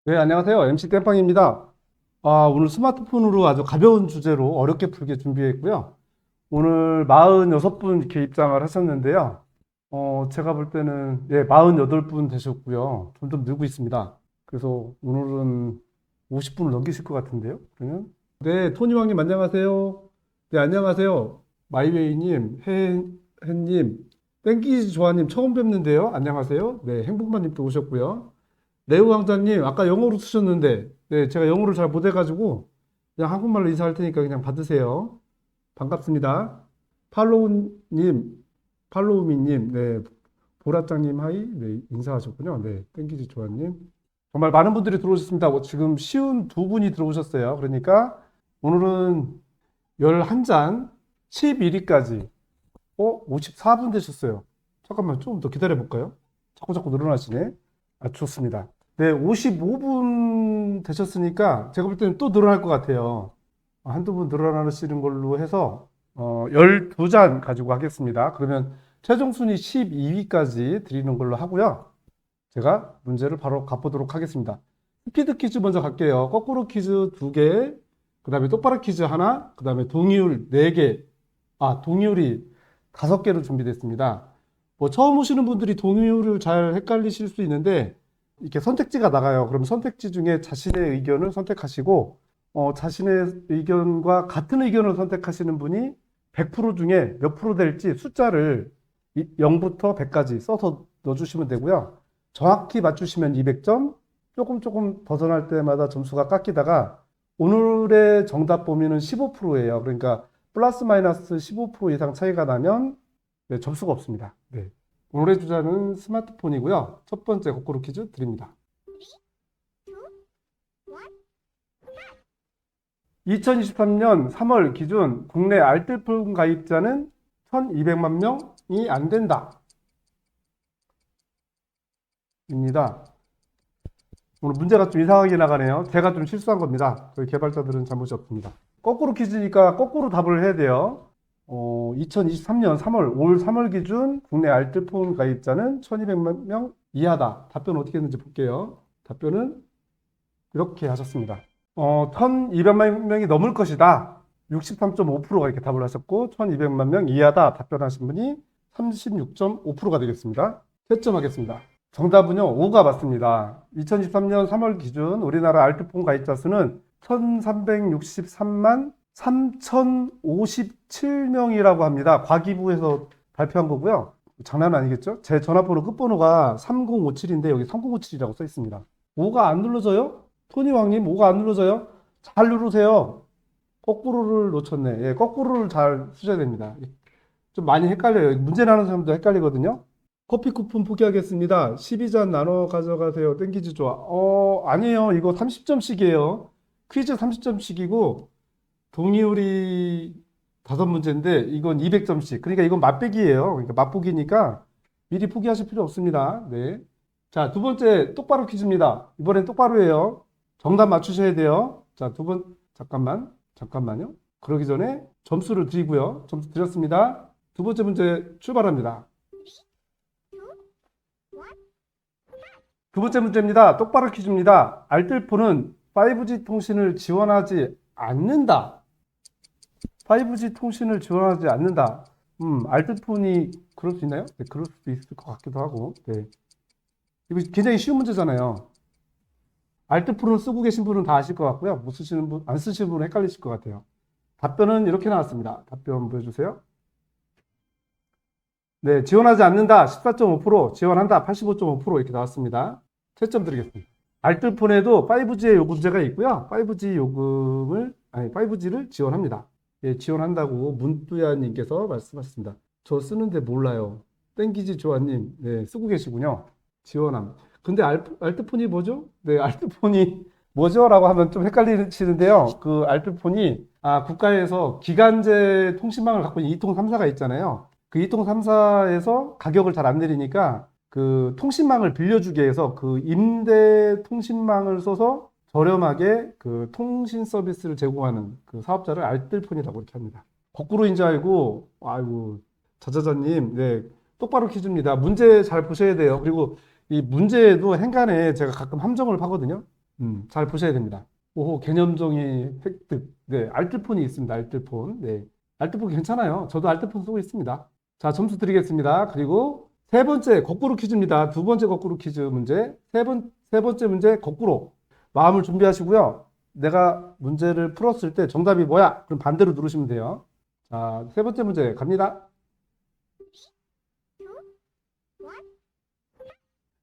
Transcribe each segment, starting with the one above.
네, 안녕하세요. MC 땜빵입니다. 오늘 스마트폰으로 아주 가벼운 주제로 어렵게 풀게 준비했고요. 오늘 46분 이렇게 입장을 하셨는데요. 제가 볼 때는, 48분 되셨고요. 점점 늘고 있습니다. 그래서 오늘은 50분을 넘기실 것 같은데요. 그러면? 네, 토니왕님 안녕하세요. 네, 안녕하세요. 마이웨이님, 혜님, 땡기지 조아님 처음 뵙는데요. 안녕하세요. 네, 행복만님도 오셨고요. 레오 왕자님, 아까 영어로 쓰셨는데, 네, 제가 영어를 잘 못해가지고, 그냥 한국말로 인사할 테니까 그냥 받으세요. 반갑습니다. 팔로우님, 팔로우미님, 네, 보라짱님 하이, 네, 인사하셨군요. 네, 땡기지 조아님. 정말 많은 분들이 들어오셨습니다. 지금 쉬운 두 분이 들어오셨어요. 그러니까 오늘은 11잔 11위까지, 54분 되셨어요. 잠깐만, 조금 더 기다려 볼까요? 자꾸 늘어나시네. 좋습니다. 네, 55분 되셨으니까 제가 볼 때는 또 늘어날 것 같아요. 한두 분 늘어나시는 걸로 해서 12잔 가지고 하겠습니다. 그러면 최종 순위 12위까지 드리는 걸로 하고요. 제가 문제를 바로 가보도록 하겠습니다. 스피드 퀴즈 먼저 갈게요. 거꾸로 퀴즈 2개, 그 다음에 똑바로 퀴즈 하나, 그 다음에 동의율 4개, 동의율이 5개로 준비됐습니다. 뭐 처음 오시는 분들이 동의율을 잘 헷갈리실 수 있는데 이렇게 선택지가 나가요. 그럼 선택지 중에 자신의 의견을 선택하시고 자신의 의견과 같은 의견을 선택하시는 분이 100% 중에 몇 프로 될지 숫자를 0부터 100까지 써서 넣어주시면 되고요. 정확히 맞추시면 200점, 조금 벗어날 때마다 점수가 깎이다가 오늘의 정답 범위는 15%예요. 그러니까 플러스 마이너스 15% 이상 차이가 나면 네, 점수가 없습니다. 네. 오늘의 주자는 스마트폰이고요. 첫 번째 거꾸로 퀴즈 드립니다. 2023년 3월 기준 국내 알뜰폰 가입자는 1200만 명이 안 된다. 입니다. 오늘 문제가 좀 이상하게 나가네요. 제가 좀 실수한 겁니다. 저희 개발자들은 잘못이 없습니다. 거꾸로 퀴즈니까 거꾸로 답을 해야 돼요. 2023년 3월, 올 3월 기준 국내 알뜰폰 가입자는 1200만 명 이하다. 답변 어떻게 했는지 볼게요. 답변은 이렇게 하셨습니다. 1200만 명이 넘을 것이다. 63.5%가 이렇게 답을 하셨고, 1200만 명 이하다. 답변하신 분이 36.5%가 되겠습니다. 채점하겠습니다. 정답은요, 5가 맞습니다. 2023년 3월 기준 우리나라 알뜰폰 가입자 수는 1363만 3057명이라고 합니다. 과기부에서 발표한 거고요. 장난 아니겠죠? 제 전화번호 끝번호가 3057인데 여기 3057이라고 써 있습니다. 5가 안 눌러져요? 토니왕님 5가 안 눌러져요? 잘 누르세요. 거꾸로를 놓쳤네. 예, 거꾸로를 잘 쓰셔야 됩니다. 좀 많이 헷갈려요. 문제 나는 사람도 헷갈리거든요. 커피 쿠폰 포기하겠습니다. 12잔 나눠 가져가세요. 땡기지 좋아. 아니에요. 이거 30점씩이에요. 퀴즈 30점씩이고 동의율이 5문제인데 이건 200점씩. 그러니까 이건 맛배기예요. 그러니까 맛보기니까 미리 포기하실 필요 없습니다. 네. 자, 두 번째 똑바로 퀴즈입니다. 이번엔 똑바로예요. 정답 맞추셔야 돼요. 자, 잠깐만요. 그러기 전에 점수를 드리고요. 점수 드렸습니다. 두 번째 문제 출발합니다. 두 번째 문제입니다. 똑바로 퀴즈입니다. 알뜰폰은 5G 통신을 지원하지 않는다. 5G 통신을 지원하지 않는다. 알뜰폰이 그럴 수 있나요? 네, 그럴 수도 있을 것 같기도 하고. 네. 이거 굉장히 쉬운 문제잖아요. 알뜰폰을 쓰고 계신 분은 다 아실 것 같고요. 못 쓰시는 분, 안 쓰시는 분은 헷갈리실 것 같아요. 답변은 이렇게 나왔습니다. 답변 보여주세요. 네, 지원하지 않는다. 14.5%, 지원한다. 85.5% 이렇게 나왔습니다. 채점 드리겠습니다. 알뜰폰에도 5G의 문제가 있고요. 5G를 지원합니다. 예, 지원한다고 문뚜야님께서 말씀하셨습니다. 저 쓰는데 몰라요. 땡기지 조아님, 네, 쓰고 계시군요. 지원함. 근데 알뜰폰이 뭐죠? 네, 알뜰폰이 뭐죠? 라고 하면 좀 헷갈리시는데요. 그 알뜰폰이 국가에서 기간제 통신망을 갖고 있는 이통 3사가 있잖아요. 그 이통 3사에서 가격을 잘 안 내리니까 그 통신망을 빌려주게 해서 그 임대 통신망을 써서 저렴하게 그 통신 서비스를 제공하는 그 사업자를 알뜰폰이라고 이렇게 합니다. 거꾸로인 줄 알고, 아이고, 자자자님, 네, 똑바로 퀴즈입니다. 문제 잘 보셔야 돼요. 그리고 이 문제에도 행간에 제가 가끔 함정을 파거든요. 잘 보셔야 됩니다. 오호, 개념정의 획득. 네, 알뜰폰이 있습니다. 알뜰폰. 네. 알뜰폰 괜찮아요. 저도 알뜰폰 쓰고 있습니다. 자, 점수 드리겠습니다. 그리고 세 번째, 거꾸로 퀴즈입니다. 두 번째 거꾸로 퀴즈 문제. 세 번째 문제, 거꾸로. 마음을 준비하시고요. 내가 문제를 풀었을 때 정답이 뭐야? 그럼 반대로 누르시면 돼요. 자, 세 번째 문제 갑니다.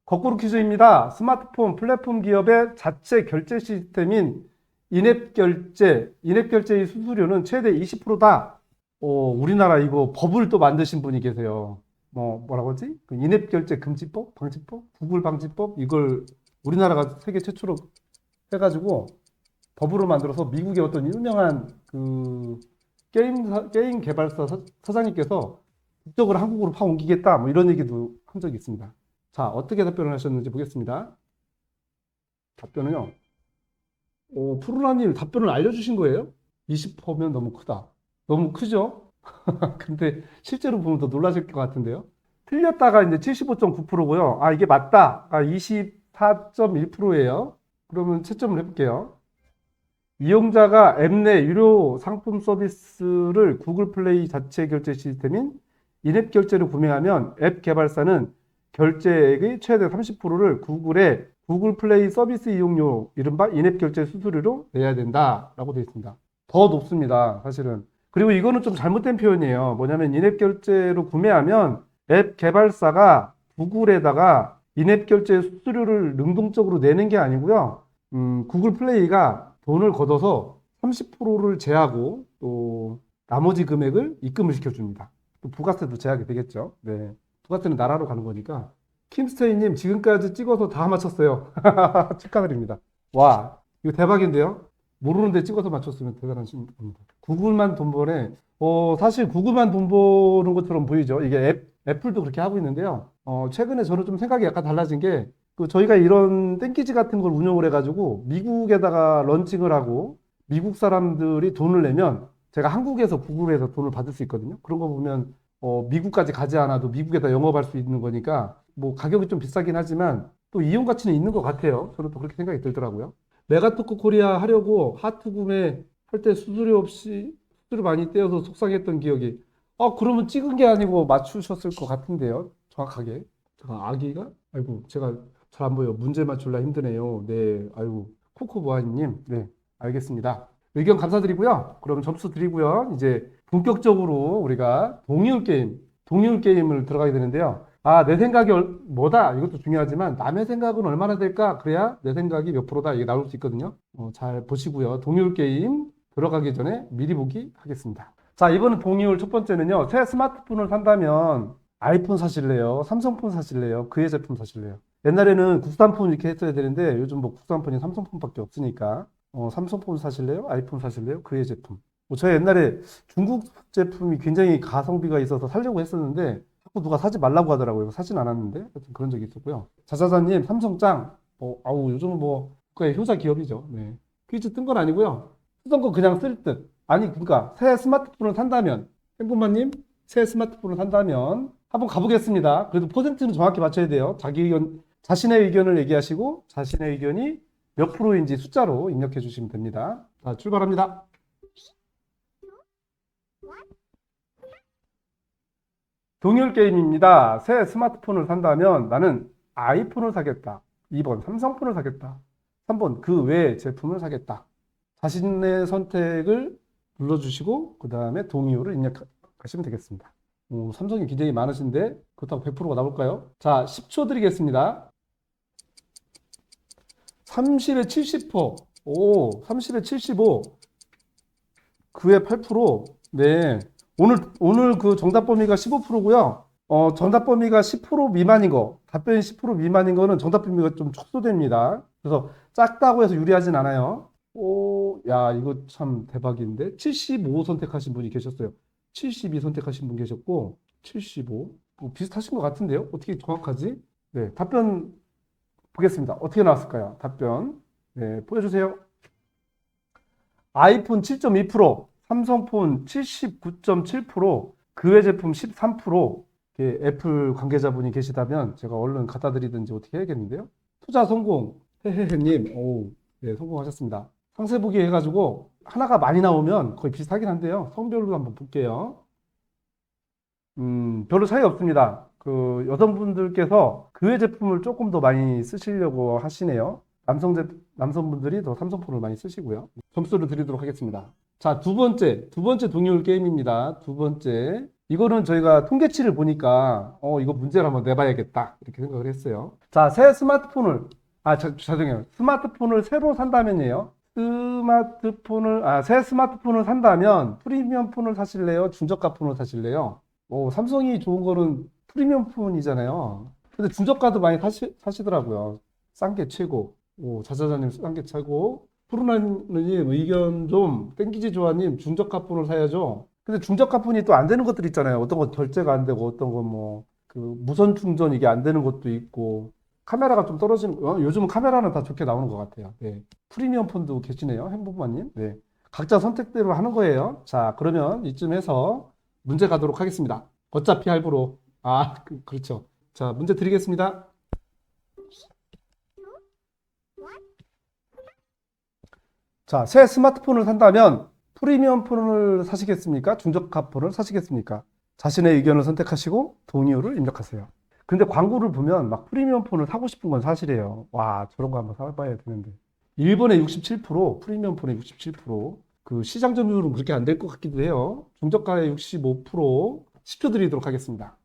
거꾸로 퀴즈입니다. 스마트폰 플랫폼 기업의 자체 결제 시스템인 인앱 결제의 수수료는 최대 20%다. 우리나라 이거 법을 또 만드신 분이 계세요. 뭐라고 하지? 그 인앱 결제 금지법, 방지법, 구글 방지법 이걸 우리나라가 세계 최초로 해가지고 법으로 만들어서 미국의 어떤 유명한 그 게임 개발사 사장님께서 국적을 한국으로 파옮기겠다 뭐 이런 얘기도 한 적이 있습니다. 자, 어떻게 답변을 하셨는지 보겠습니다. 답변은요. 푸르나님 답변을 알려주신 거예요? 20%면 너무 크다. 너무 크죠? 근데 실제로 보면 더 놀라실 것 같은데요. 틀렸다가 이제 75.9%고요. 아, 이게 맞다. 아, 24.1%예요. 그러면 채점을 해볼게요. 이용자가 앱 내 유료 상품 서비스를 구글 플레이 자체 결제 시스템인 인앱 결제를 구매하면 앱 개발사는 결제액의 최대 30%를 구글 플레이 서비스 이용료, 이른바 인앱 결제 수수료로 내야 된다라고 되어 있습니다. 더 높습니다, 사실은. 그리고 이거는 좀 잘못된 표현이에요. 뭐냐면 인앱 결제로 구매하면 앱 개발사가 구글에다가 인앱 결제 수수료를 능동적으로 내는 게 아니고요. 구글 플레이가 돈을 걷어서 30%를 제하고 또 나머지 금액을 입금을 시켜줍니다. 또 부가세도 제약이 되겠죠. 네. 부가세는 나라로 가는 거니까. 킴스테이님 지금까지 찍어서 다 맞췄어요. 축하드립니다. 와, 이거 대박인데요? 모르는데 찍어서 맞췄으면 대단하신 겁니다. 구글만 돈 버네. 사실 구글만 돈 버는 것처럼 보이죠. 이게 애플도 그렇게 하고 있는데요. 최근에 저는 좀 생각이 약간 달라진 게, 저희가 이런 땡키지 같은 걸 운영을 해가지고 미국에다가 런칭을 하고 미국 사람들이 돈을 내면 제가 한국에서 구글에서 돈을 받을 수 있거든요. 그런 거 보면 미국까지 가지 않아도 미국에다 영업할 수 있는 거니까 뭐 가격이 좀 비싸긴 하지만 또 이용 가치는 있는 것 같아요. 저는 또 그렇게 생각이 들더라고요. 메가토크 코리아 하려고 하트 구매 할 때 수수료 없이 수수료 많이 떼어서 속상했던 기억이. 그러면 찍은 게 아니고 맞추셨을 것 같은데요. 정확하게. 잠깐, 아기가? 아이고, 제가 잘 안 보여. 문제 맞출라 힘드네요. 네, 아이고. 코코보아님, 네, 알겠습니다. 의견 감사드리고요. 그럼 점수 드리고요. 이제 본격적으로 우리가 동의울 게임을 들어가게 되는데요. 아, 내 생각이 뭐다? 이것도 중요하지만 남의 생각은 얼마나 될까? 그래야 내 생각이 몇 프로다? 이게 나올 수 있거든요. 잘 보시고요. 동의울 게임 들어가기 전에 미리 보기 하겠습니다. 자, 이번 동의울 첫 번째는요. 새 스마트폰을 산다면 아이폰 사실래요? 삼성폰 사실래요? 그의 제품 사실래요? 옛날에는 국산폰 이렇게 했어야 되는데 요즘 뭐 국산폰이 삼성폰밖에 없으니까 삼성폰 사실래요? 아이폰 사실래요? 그의 제품. 저 옛날에 중국 제품이 굉장히 가성비가 있어서 살려고 했었는데 자꾸 누가 사지 말라고 하더라고요. 사진 않았는데 하여튼 그런 적이 있었고요. 자자자님 삼성짱. 아우 요즘은 뭐 국가의 효자 기업이죠. 네. 퀴즈 뜬 건 아니고요. 쓰던 거 그냥 쓸 듯. 아니 그러니까 새 스마트폰을 산다면 행복마님 새 스마트폰을 산다면 한번 가보겠습니다. 그래도 퍼센트는 정확히 맞춰야 돼요. 자신의 의견을 얘기하시고 자신의 의견이 몇 프로인지 숫자로 입력해 주시면 됩니다. 자, 출발합니다. 동일 게임입니다. 새 스마트폰을 산다면 나는 아이폰을 사겠다. 2번 삼성폰을 사겠다. 3번 그 외의 제품을 사겠다. 자신의 선택을 눌러주시고 그 다음에 동의어를 입력하시면 되겠습니다. 삼성이 굉장히 많으신데 그렇다고 100%가 나올까요? 자, 10초 드리겠습니다. 30에 70%. 오, 30에 75. 9에 8%. 네. 오늘 그 정답 범위가 15%고요. 정답 범위가 10% 미만인 거, 답변이 10% 미만인 거는 정답 범위가 좀 축소됩니다. 그래서 작다고 해서 유리하진 않아요. 야, 이거 참 대박인데. 75 선택하신 분이 계셨어요. 72 선택하신 분 계셨고, 75. 비슷하신 것 같은데요? 어떻게 정확하지? 네, 답변 보겠습니다. 어떻게 나왔을까요? 답변. 네, 보여주세요. 아이폰 7.2%, 삼성폰 79.7%, 그 외 제품 13%, 애플 관계자분이 계시다면 제가 얼른 갖다 드리든지 어떻게 해야겠는데요? 투자 성공, 헤헤헤님, 오, 네, 성공하셨습니다. 상세 보기 해가지고 하나가 많이 나오면 거의 비슷하긴 한데요. 성별로 한번 볼게요. 별로 차이 없습니다. 그 여성분들께서 그 외 제품을 조금 더 많이 쓰시려고 하시네요. 남성분들이 더 삼성폰을 많이 쓰시고요. 점수를 드리도록 하겠습니다. 자, 두 번째 동의율 게임입니다. 두 번째. 이거는 저희가 통계치를 보니까, 이거 문제를 한번 내봐야겠다. 이렇게 생각을 했어요. 자, 죄송해요. 스마트폰을 새로 산다면요. 새 스마트폰을 산다면 프리미엄 폰을 사실래요? 중저가 폰을 사실래요? 삼성이 좋은 거는 프리미엄 폰이잖아요. 근데 중저가도 많이 사시더라고요. 싼 게 최고. 자자자님 싼 게 최고. 푸르나님 의견 좀 땡기지 조아님 중저가 폰을 사야죠. 근데 중저가 폰이 또 안 되는 것들 있잖아요. 어떤 건 결제가 안 되고 어떤 건 뭐 그 무선 충전 이게 안 되는 것도 있고 카메라가 좀 떨어지는 요즘은 카메라는 다 좋게 나오는 것 같아요. 네. 프리미엄 폰도 계시네요. 행복마님. 네. 각자 선택대로 하는 거예요. 자, 그러면 이쯤에서 문제 가도록 하겠습니다. 어차피 할부로. 그렇죠. 자, 문제 드리겠습니다. 자, 새 스마트폰을 산다면 프리미엄 폰을 사시겠습니까? 중저가 폰을 사시겠습니까? 자신의 의견을 선택하시고 동의어를 입력하세요. 근데 광고를 보면 막 프리미엄 폰을 사고 싶은 건 사실이에요. 와, 저런 거 한번 사봐야 되는데. 일본의 67%, 프리미엄 폰의 67%, 그 시장 점유율은 그렇게 안 될 것 같기도 해요. 중저가의 65%, 10초 드리도록 하겠습니다.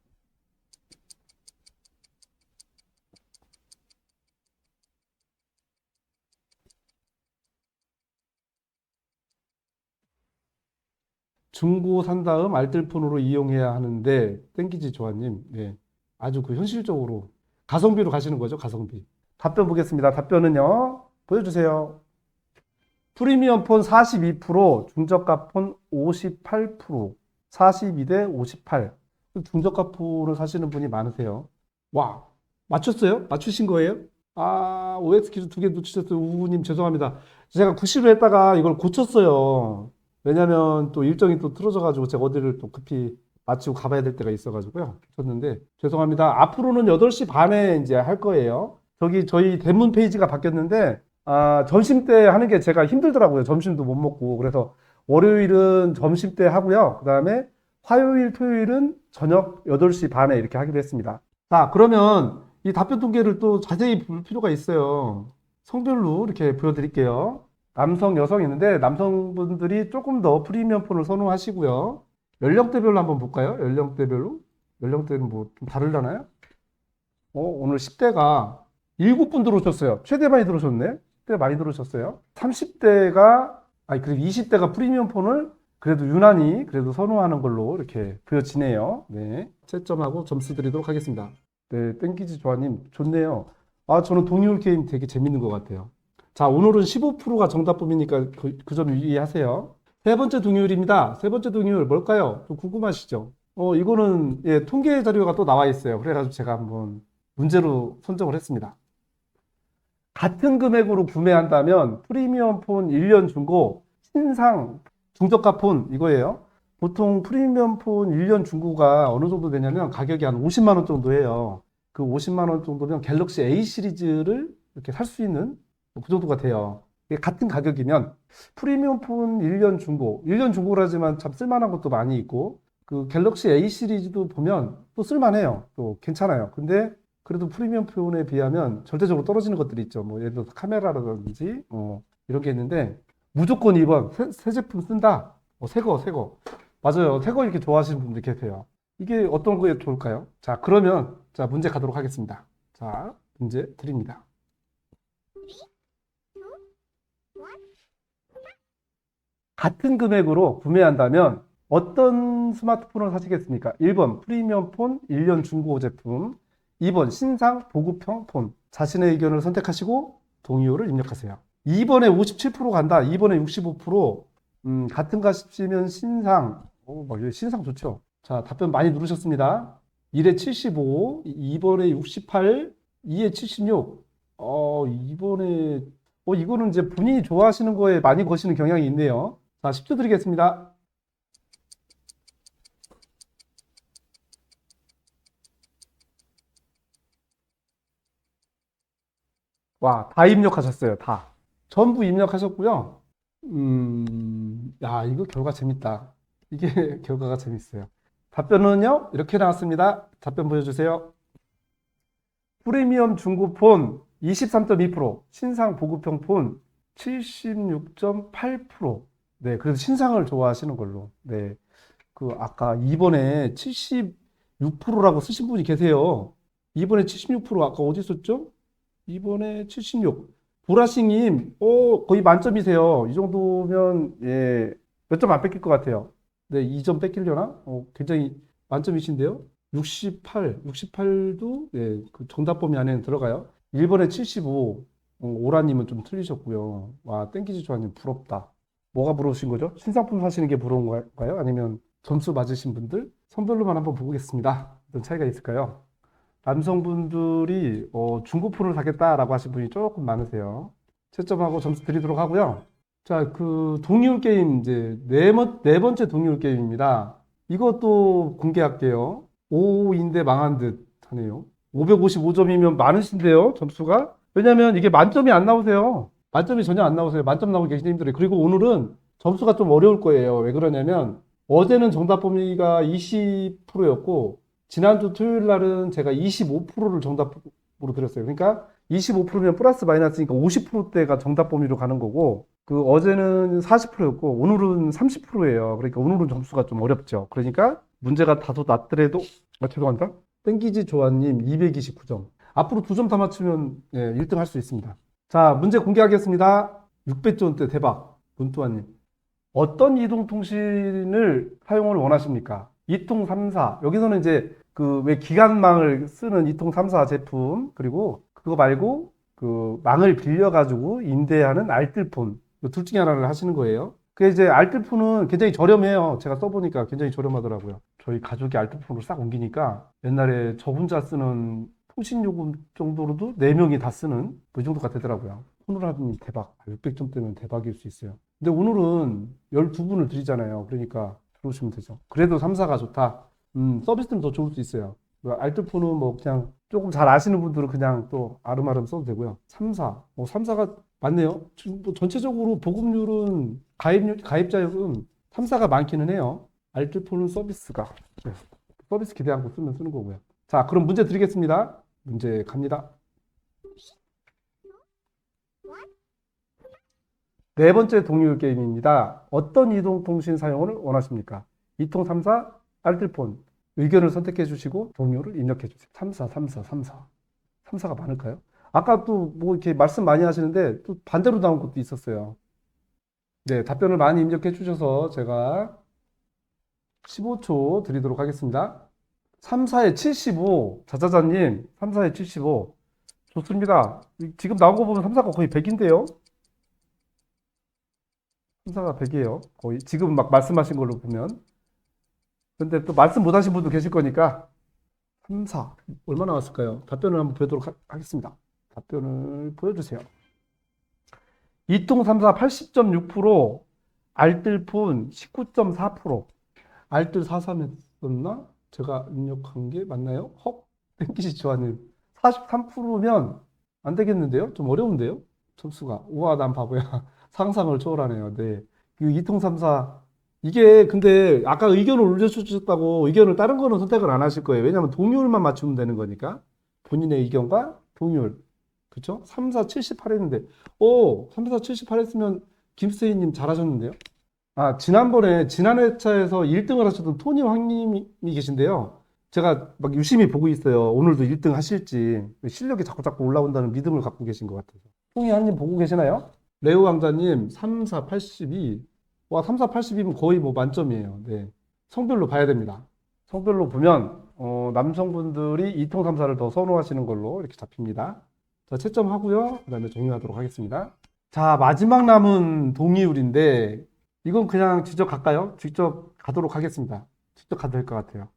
중고 산 다음 알뜰폰으로 이용해야 하는데 땡기지 조아님, 네, 아주 그 현실적으로 가성비로 가시는 거죠, 가성비. 답변 보겠습니다. 답변은요, 보여주세요. 프리미엄 폰 42%, 중저가 폰 58%, 42대 58. 중저가 폰을 사시는 분이 많으세요. 와, 맞췄어요? 맞추신 거예요? OX 퀴즈 두 개 놓치셨어요. 우우님 죄송합니다. 제가 구시로 했다가 이걸 고쳤어요. 왜냐면 또 일정이 또 틀어져가지고 제가 어디를 또 급히 마치고 가봐야 될 때가 있어가지고요. 고쳤는데 죄송합니다. 앞으로는 8시 반에 이제 할 거예요. 저희 대문 페이지가 바뀌었는데 점심 때 하는 게 제가 힘들더라고요. 점심도 못 먹고. 그래서 월요일은 점심 때 하고요. 그 다음에 화요일, 토요일은 저녁 8시 반에 이렇게 하기로 했습니다. 자, 그러면 이 답변 통계를 또 자세히 볼 필요가 있어요. 성별로 이렇게 보여드릴게요. 남성, 여성 있는데 남성분들이 조금 더 프리미엄 폰을 선호하시고요. 연령대별로 한번 볼까요? 연령대별로. 연령대는 뭐 좀 다르려나요? 오늘 10대가 7분 들어오셨어요. 최대 많이 들어오셨네. 10대 많이 들어오셨어요. 30대가, 그리고 20대가 프리미엄 폰을 그래도 유난히 그래도 선호하는 걸로 이렇게 보여지네요. 네. 채점하고 점수 드리도록 하겠습니다. 네, 땡기지 조아님, 좋네요. 저는 동의율 게임 되게 재밌는 것 같아요. 자, 오늘은 15%가 정답범이니까 그 점 유의하세요. 세 번째 동의율입니다. 세 번째 동의율 뭘까요? 좀 궁금하시죠? 이거는 예, 통계 자료가 또 나와 있어요. 그래가지고 제가 한번 문제로 선정을 했습니다. 같은 금액으로 구매한다면 프리미엄 폰 1년 중고, 신상 중저가 폰 이거예요. 보통 프리미엄 폰 1년 중고가 어느 정도 되냐면 가격이 한 50만 원 정도 해요. 그 50만 원 정도면 갤럭시 A 시리즈를 이렇게 살 수 있는 그 정도가 돼요. 이게 같은 가격이면 프리미엄 폰 1년 중고, 1년 중고라지만 참 쓸만한 것도 많이 있고 그 갤럭시 A 시리즈도 보면 또 쓸만해요. 또 괜찮아요. 근데 그래도 프리미엄 폰에 비하면 절대적으로 떨어지는 것들이 있죠. 뭐 예를 들어서 카메라라든지 이런 게 있는데 무조건 2번 새 제품 쓴다. 새 거. 맞아요. 새 거 이렇게 좋아하시는 분들 계세요. 이게 어떤 거에 좋을까요? 자, 그러면 자, 문제 가도록 하겠습니다. 자, 문제 드립니다. 같은 금액으로 구매한다면 어떤 스마트폰을 사시겠습니까? 1번 프리미엄 폰 1년 중고 제품, 2번 신상 보급형 폰. 자신의 의견을 선택하시고 동의어를 입력하세요. 2번에 57% 간다. 2번에 65%. 같은가 싶으면 신상. 신상 좋죠. 자, 답변 많이 누르셨습니다. 1에 75, 2번에 68, 2에 76. 이번에 이거는 이제 본인이 좋아하시는 거에 많이 거시는 경향이 있네요. 자, 10초 드리겠습니다. 와, 다 입력하셨어요. 다. 전부 입력하셨고요. 야, 이거 결과 재밌다. 이게 결과가 재밌어요. 답변은요, 이렇게 나왔습니다. 답변 보여주세요. 프리미엄 중고폰 23.2%, 신상 보급형 폰 76.8%. 네, 그래서 신상을 좋아하시는 걸로. 네, 그 아까 2번에 76%라고 쓰신 분이 계세요. 2번에 76% 아까 어디 썼죠? 2번에 76. 보라싱님, 거의 만점이세요. 이 정도면, 예, 몇 점 안 뺏길 것 같아요. 네, 2점 뺏기려나? 굉장히 만점이신데요. 68, 68도, 예, 그 정답 범위 안에는 들어가요. 1번에 75, 오라님은 좀 틀리셨고요. 와, 땡기지 좋아님, 부럽다. 뭐가 부러우신 거죠? 신상품 사시는 게 부러운 건가요? 아니면 점수 맞으신 분들? 성별로만 한번 보겠습니다. 어떤 차이가 있을까요? 남성분들이 중고폰을 사겠다라고 하신 분이 조금 많으세요. 채점하고 점수 드리도록 하고요. 자, 그 동의율 게임 이제 네 번째 동의율 게임입니다. 이것도 공개할게요. 5인데 망한 듯 하네요. 555점이면 많으신데요, 점수가? 왜냐면 이게 만점이 안 나오세요. 만점이 전혀 안 나오세요. 만점 나오기 굉장히 힘들어요. 그리고 오늘은 점수가 좀 어려울 거예요. 왜 그러냐면 어제는 정답 범위가 20%였고 지난주 토요일 날은 제가 25%를 정답으로 드렸어요. 그러니까 25%면 플러스 마이너스니까 50%대가 정답 범위로 가는 거고, 그 어제는 40%였고, 오늘은 30%예요. 그러니까 오늘은 점수가 좀 어렵죠. 그러니까 문제가 다소 낮더라도, 죄송합니다. 땡기지 조아님 229점. 앞으로 2점 더 맞추면 1등 할 수 있습니다. 자, 문제 공개하겠습니다. 600점대 대박. 문뚜아님. 어떤 이동통신을 사용을 원하십니까? 이통 3사. 여기서는 이제 그 왜 기관망을 쓰는 이통 3사 제품, 그리고 그거 말고 그 망을 빌려가지고 임대하는 알뜰폰. 둘 중에 하나를 하시는 거예요. 그 이제 알뜰폰은 굉장히 저렴해요. 제가 써보니까 굉장히 저렴하더라고요. 저희 가족이 알뜰폰으로 싹 옮기니까 옛날에 저 혼자 쓰는 통신요금 정도로도 4명이 다 쓰는 그 정도가 되더라고요. 폰으로 하면 대박. 600점대면 대박일 수 있어요. 근데 오늘은 12분을 드리잖아요. 그러니까 들어오시면 되죠. 그래도 3사가 좋다. 서비스는 더 좋을 수 있어요. 알뜰폰은 뭐 그냥 조금 잘 아시는 분들은 그냥 또 아름아름 써도 되고요. 3사. 3사가 많네요. 지금 뭐 전체적으로 보급률은 가입자율은 3사가 많기는 해요. 알뜰폰은 서비스가. 네. 서비스 기대 않고 쓰는 거고요. 자, 그럼 문제 드리겠습니다. 문제 갑니다. 네 번째 동의율 게임입니다. 어떤 이동통신 사용을 원하십니까? 이통 3사, 알뜰폰. 의견을 선택해 주시고 동의율을 입력해 주세요. 3사, 3사, 3사. 3사가 많을까요? 아까 또 뭐 이렇게 말씀 많이 하시는데 또 반대로 나온 것도 있었어요. 네, 답변을 많이 입력해 주셔서 제가 15초 드리도록 하겠습니다. 3사에 75. 자자자님, 3사에 75. 좋습니다. 지금 나온 거 보면 3사가 거의 100인데요. 3사가 100이에요. 거의 지금 막 말씀하신 걸로 보면. 근데 또 말씀 못 하신 분도 계실 거니까 3사 얼마 나왔을까요? 답변을 한번 보도록 하겠습니다. 답변을 보여주세요. 이통 3사 80.6%, 알뜰폰 19.4%. 알뜰 43했었나? 제가 입력한 게 맞나요? 헉? 땡기시 좋아하는 43%면 안 되겠는데요? 좀 어려운데요? 점수가. 우와, 난 바보야. 상상을 초월하네요. 네. 그 이통 3사. 이게 근데 아까 의견을 올려주셨다고 의견을 다른 거는 선택을 안 하실 거예요. 왜냐하면 동률만 맞추면 되는 거니까. 본인의 의견과 동률. 그쵸? 3, 4, 78 했는데. 3, 4, 78 했으면 김스테이님 잘하셨는데요? 아, 지난 회차에서 1등을 하셨던 토니 황님이 계신데요. 제가 막 유심히 보고 있어요. 오늘도 1등 하실지. 실력이 자꾸 올라온다는 믿음을 갖고 계신 것 같아서. 토니 황님 보고 계시나요? 레오 강자님, 3, 4, 82. 와, 3, 4, 82면 거의 뭐 만점이에요. 네. 성별로 봐야 됩니다. 성별로 보면, 남성분들이 이통 3사를 더 선호하시는 걸로 이렇게 잡힙니다. 자, 채점하고요. 그 다음에 종료하도록 하겠습니다. 자, 마지막 남은 동의율인데, 이건 그냥 직접 갈까요? 직접 가도록 하겠습니다. 직접 가도 될 것 같아요.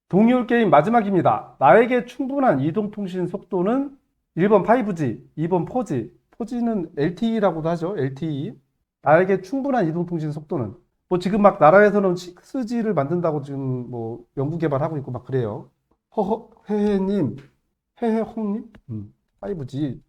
동의율 게임 마지막입니다. 나에게 충분한 이동통신 속도는 1번 5G, 2번 4G. 4G는 LTE라고도 하죠. LTE. 나에게 충분한 이동통신 속도는. 뭐 지금 막 나라에서는 6G를 만든다고 지금 뭐 연구 개발하고 있고 막 그래요. 회혜님, 해해홍님, 5G,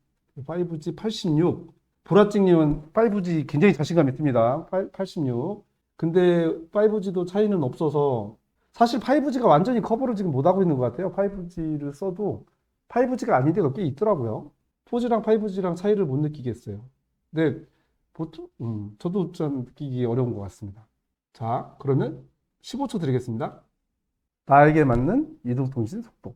5G 86. 보라찡님은 5G 굉장히 자신감 있습니다. 86. 근데 5G도 차이는 없어서 사실 5G가 완전히 커버를 지금 못하고 있는 것 같아요. 5G를 써도 5G가 아닌 데가 꽤 있더라고요. 4G랑 5G랑 차이를 못 느끼겠어요. 근데 보통, 저도 좀 느끼기 어려운 것 같습니다. 자, 그러면 15초 드리겠습니다. 나에게 맞는 이동통신 속도.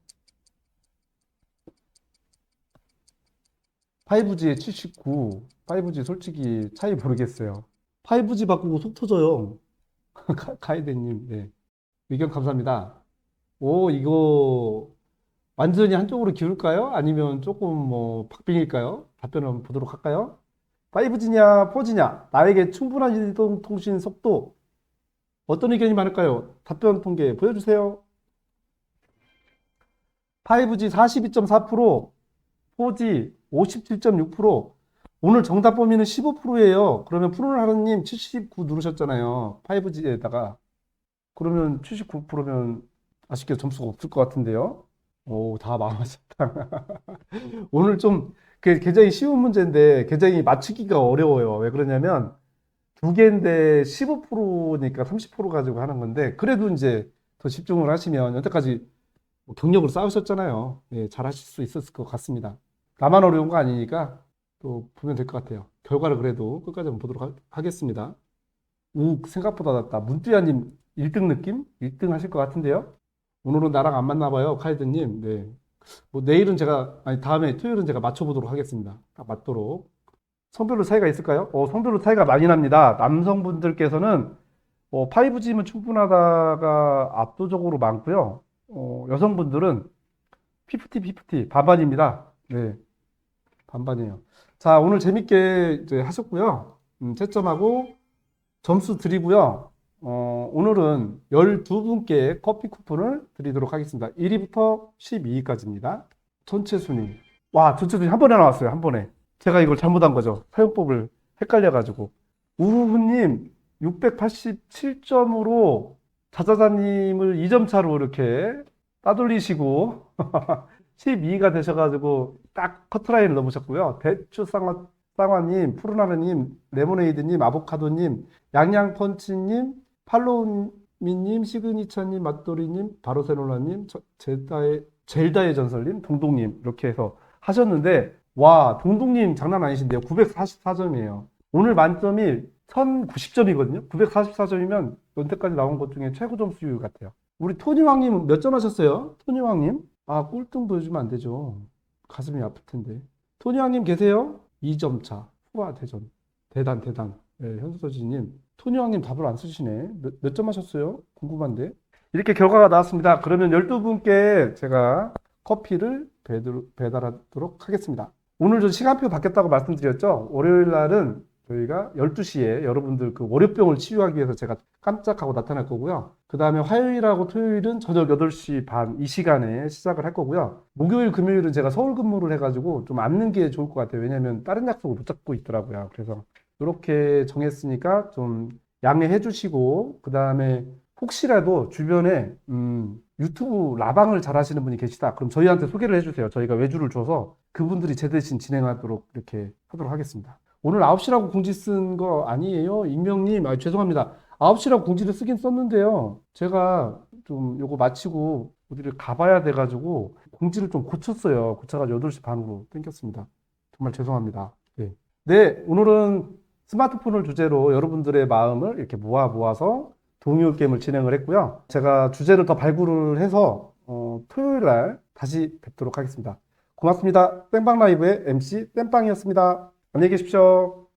5G에 79, 5G 솔직히 차이 모르겠어요. 5G 바꾸고 속 터져요. 가이드님, 네. 의견 감사합니다. 오, 이거 완전히 한쪽으로 기울까요? 아니면 조금 뭐 박빙일까요? 답변을 한번 보도록 할까요? 5G냐, 4G냐? 나에게 충분한 이동통신 속도. 어떤 의견이 많을까요? 답변 통계 보여주세요. 5G 42.4%, 4G 57.6%. 오늘 정답 범위는 15%예요. 그러면 푸른 하루님 79 누르셨잖아요. 5G에다가. 그러면 79%면 아쉽게 점수가 없을 것 같은데요. 오, 다 망하셨다. 오늘 좀 굉장히 쉬운 문제인데 굉장히 맞추기가 어려워요. 왜 그러냐면 두 개인데 15%니까 30% 가지고 하는 건데 그래도 이제 더 집중을 하시면 여태까지 뭐 경력을 쌓으셨잖아요. 예, 잘 하실 수 있었을 것 같습니다. 나만 어려운 거 아니니까 또 보면 될 것 같아요. 결과를 그래도 끝까지 한번 보도록 하겠습니다. 오, 생각보다 낫다. 문뚜야님 1등 느낌? 1등 하실 것 같은데요? 오늘은 나랑 안 맞나 봐요, 카이드님. 네. 뭐 내일은 제가, 아니, 다음에 토요일은 제가 맞춰보도록 하겠습니다. 딱 맞도록. 성별로 차이가 있을까요? 성별로 차이가 많이 납니다. 남성분들께서는 5G면 충분하다가 압도적으로 많고요. 여성분들은 50-50 반반입니다. 네, 반반이에요. 자, 오늘 재밌게 이제 하셨고요. 채점하고 점수 드리고요. 오늘은 12분께 커피 쿠폰을 드리도록 하겠습니다. 1위부터 12위까지입니다. 전체 순위. 와, 전체 순위 한 번에 나왔어요. 한 번에. 제가 이걸 잘못한 거죠. 사용법을 헷갈려가지고. 우후님 687점으로 자자자님을 2점 차로 이렇게 따돌리시고 12위가 되셔가지고 딱 커트라인을 넘으셨고요. 대추 쌍화님, 푸른하느님, 레모네이드님, 아보카도님, 양양펀치님, 팔로우미님, 시그니처님, 맛도리님, 바로세놀라님, 젤다의 전설님, 동동님 이렇게 해서 하셨는데 와, 동동님 장난 아니신데요. 944점이에요. 오늘 만점이 1090점이거든요. 944점이면 연태까지 나온 것 중에 최고 점수 같아요. 우리 토니왕님 몇 점 하셨어요? 토니왕님? 아, 꼴등 보여주면 안 되죠. 가슴이 아플 텐데. 토니왕님 계세요? 2점 차. 후아 대전. 대단, 대단. 네, 현수서지님. 토니왕님 답을 안 쓰시네. 몇 점 하셨어요? 궁금한데. 이렇게 결과가 나왔습니다. 그러면 12분께 제가 커피를 배달하도록 하겠습니다. 오늘 저 시간표 바뀌었다고 말씀드렸죠? 월요일 날은 저희가 12시에 여러분들 그 월요병을 치유하기 위해서 제가 깜짝하고 나타날 거고요. 그 다음에 화요일하고 토요일은 저녁 8시 반 이 시간에 시작을 할 거고요. 목요일, 금요일은 제가 서울 근무를 해가지고 좀 앉는 게 좋을 것 같아요. 왜냐면 다른 약속을 못 잡고 있더라고요. 그래서 이렇게 정했으니까 좀 양해해 주시고, 그 다음에 혹시라도 주변에 유튜브 라방을 잘 하시는 분이 계시다. 그럼 저희한테 소개를 해주세요. 저희가 외주를 줘서 그분들이 제 대신 진행하도록 이렇게 하도록 하겠습니다. 오늘 9시라고 공지 쓴 거 아니에요? 익명님, 죄송합니다. 9시라고 공지를 쓰긴 썼는데요. 제가 좀 요거 마치고 어디를 가봐야 돼가지고 공지를 좀 고쳤어요. 고쳐가지고 8시 반으로 땡겼습니다. 정말 죄송합니다. 네. 네, 오늘은 스마트폰을 주제로 여러분들의 마음을 이렇게 모아서 동요 게임을 진행을 했고요. 제가 주제를 더 발굴을 해서 토요일 날 다시 뵙도록 하겠습니다. 고맙습니다. 땡빵 라이브의 MC 땡빵이었습니다. 안녕히 계십시오.